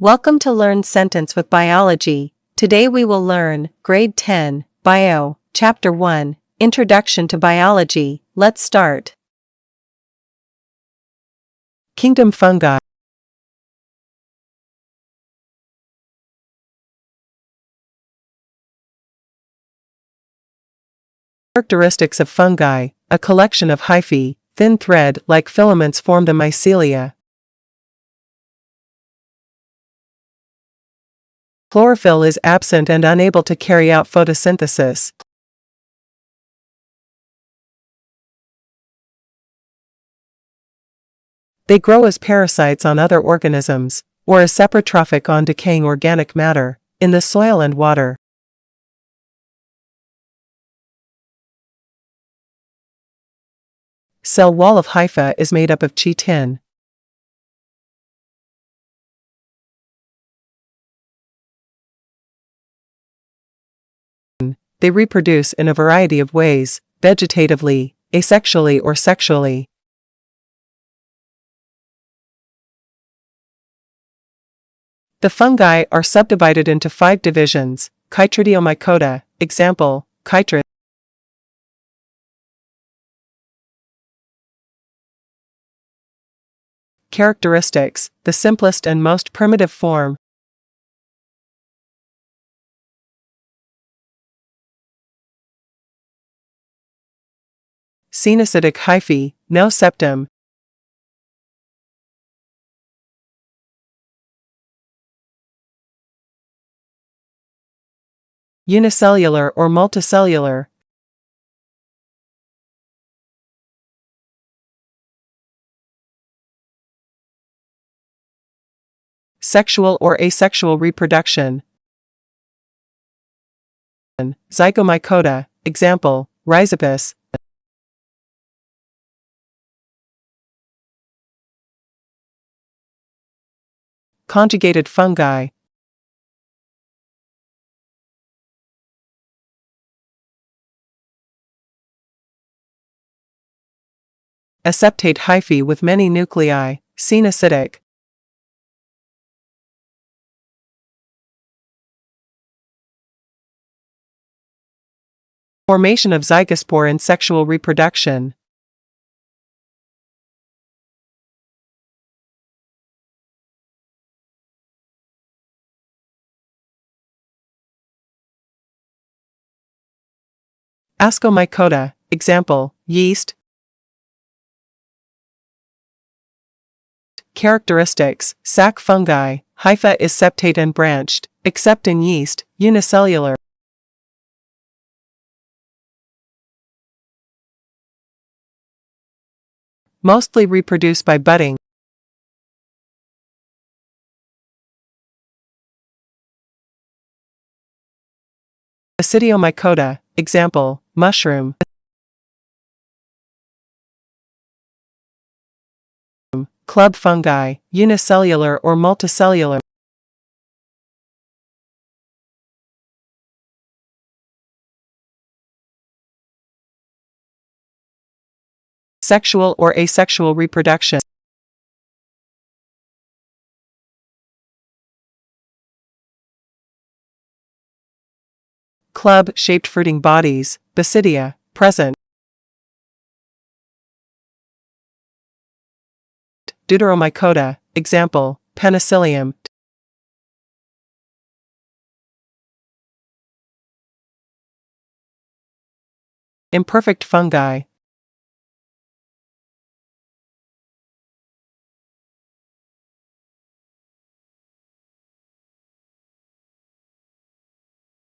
Welcome to Learn Sentence with Biology. Today we will learn Grade 10, Bio, Chapter 1, Introduction to Biology. Let's start. Kingdom fungi. Characteristics of fungi: a collection of hyphae, thin thread-like filaments form the mycelia. Chlorophyll is absent and unable to carry out photosynthesis. They grow as parasites on other organisms, or as saprotrophic on decaying organic matter, in the soil and water. Cell wall of hypha is made up of chitin. They reproduce in a variety of ways, vegetatively, asexually or sexually. The fungi are subdivided into 5 divisions. Chytridiomycota, example, chytrid. Characteristics: the simplest and most primitive form. Cenocytic hyphae, no septum. Unicellular or multicellular. Sexual or asexual reproduction. Zygomycota, example, Rhizopus. Conjugated fungi. Aseptate hyphae with many nuclei, cenocytic. Formation of zygospore in sexual reproduction. Ascomycota, example, yeast. Characteristics: sac fungi, hypha is septate and branched, except in yeast, unicellular. Mostly reproduce by budding. Basidiomycota, example, mushroom. Club fungi, unicellular or multicellular. Sexual or asexual reproduction. Club-shaped fruiting bodies, basidia, present. Deuteromycota, example, penicillium. Imperfect fungi.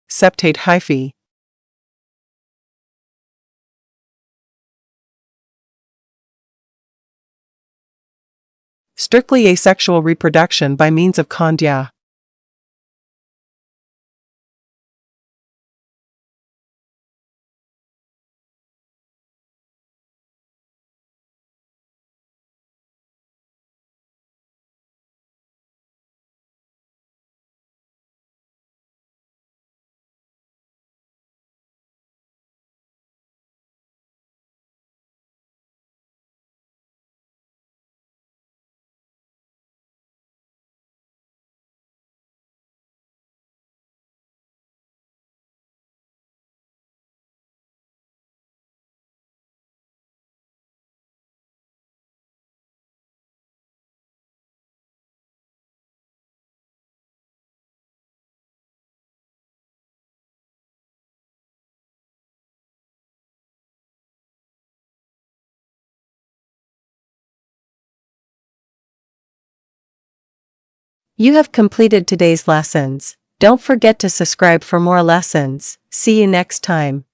Septate hyphae. Strictly asexual reproduction by means of condia. You have completed today's lessons. Don't forget to subscribe for more lessons. See you next time.